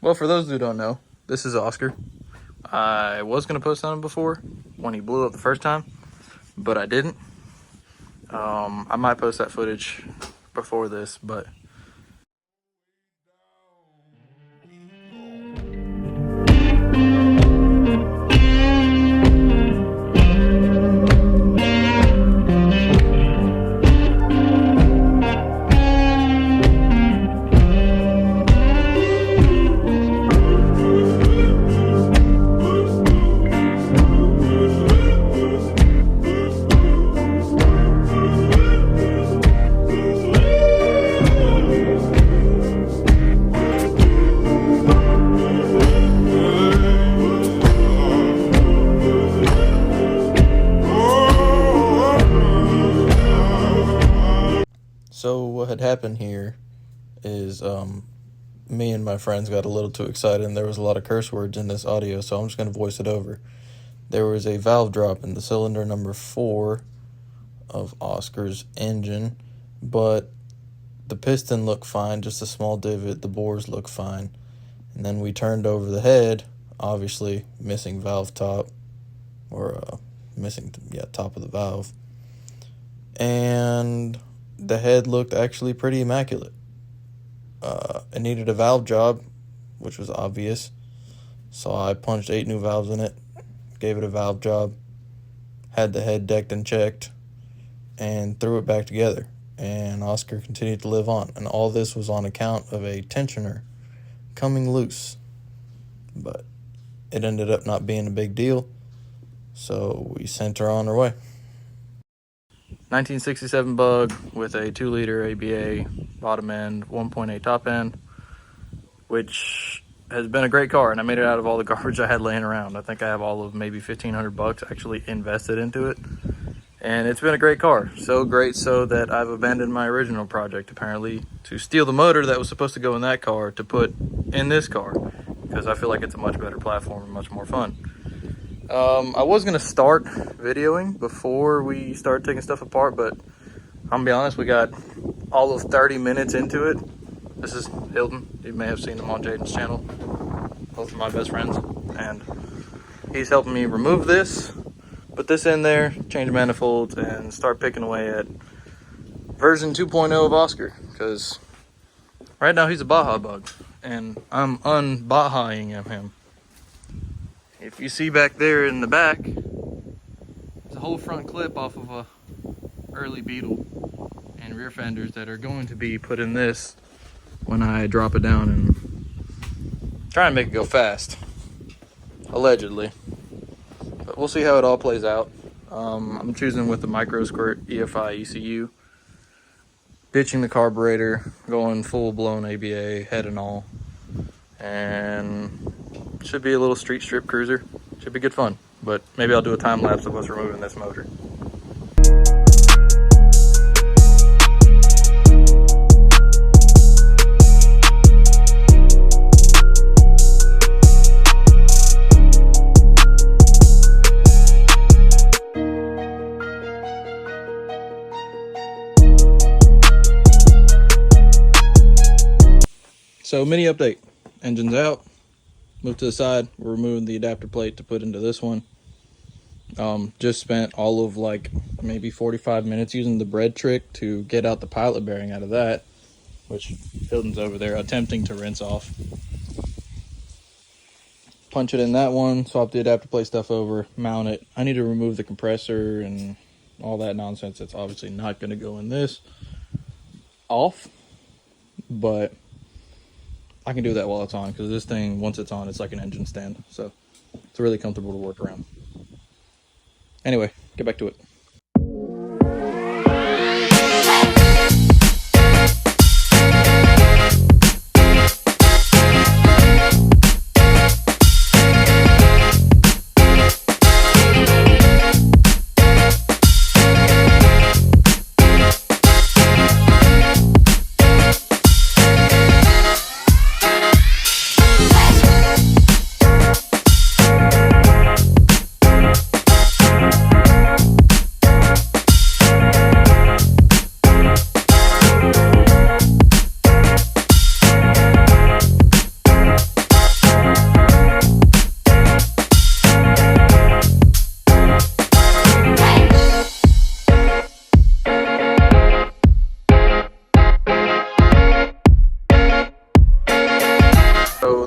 Well, for those who don't know, this is Oscar. I was going to post on him before when he blew up the first time, but I didn't. I might post that footage before this, but so what had happened here is me and my friends got a little too excited and there was a lot of curse words in this audio, so I'm just going to voice it over. There was a valve drop in the cylinder number 4 of Oscar's engine, but the piston looked fine, just a small divot. The bores look fine. And then we turned over the head, obviously missing valve top, or missing top of the valve. And the head looked actually pretty immaculate. It needed a valve job, which was obvious. So I punched 8 new valves in it, gave it a valve job, had the head decked and checked, and threw it back together. And Oscar continued to live on. And all this was on account of a tensioner coming loose. But it ended up not being a big deal, so we sent her on her way. 1967 bug with a 2-liter ABA bottom end, 1.8 top end, which has been a great car, and I made it out of all the garbage I had laying around. I think I have all of maybe $1,500 actually invested into it, and it's been a great car. So great so that I've abandoned my original project, apparently, to steal the motor that was supposed to go in that car to put in this car, because I feel like it's a much better platform and much more fun. I was going to start videoing before we started taking stuff apart, but I'm going to be honest, we got all of 30 minutes into it. This is Hilton. You may have seen him on Jaden's channel. Both of my best friends. And he's helping me remove this, put this in there, change manifolds, and start picking away at version 2.0 of Oscar. Because right now he's a baja bug, and I'm un-bajaing him. If you see back there in the back, there's a whole front clip off of a early Beetle and rear fenders that are going to be put in this when I drop it down and try and make it go fast, allegedly. But we'll see how it all plays out. I'm choosing with the micro squirt EFI ECU, ditching the carburetor, going full-blown ABA, head and all, and should be a little street strip cruiser. Should be good fun, but maybe I'll do a time lapse of us removing this motor. So mini update, engine's out. Move to the side, we're removing the adapter plate to put into this one. Just spent all of like maybe 45 minutes using the bread trick to get out the pilot bearing out of that, which Hilton's over there attempting to rinse off. Punch it in that one, swap the adapter plate stuff over, mount it. I need to remove the compressor and all that nonsense. It's obviously not going to go in this off, but I can do that while it's on, because this thing, once it's on, it's like an engine stand. So it's really comfortable to work around. Anyway, get back to it.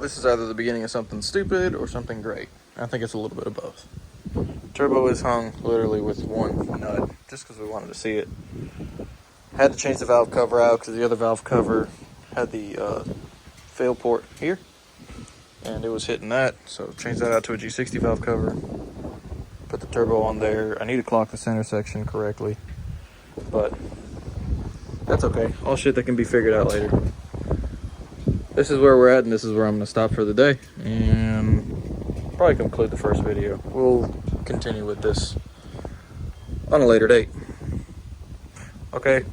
this is either the beginning of something stupid or something great. I think it's a little bit of both. Turbo is hung literally with one nut, just because we wanted to see it. Had to change the valve cover out because the other valve cover had the fail port here, and it was hitting that, so changed that out to a G60 valve cover. Put the turbo on there. I need to clock the center section correctly, but that's okay. All shit that can be figured out later. This is where we're at, and this is where I'm going to stop for the day, and probably conclude the first video. We'll continue with this on a later date. Okay,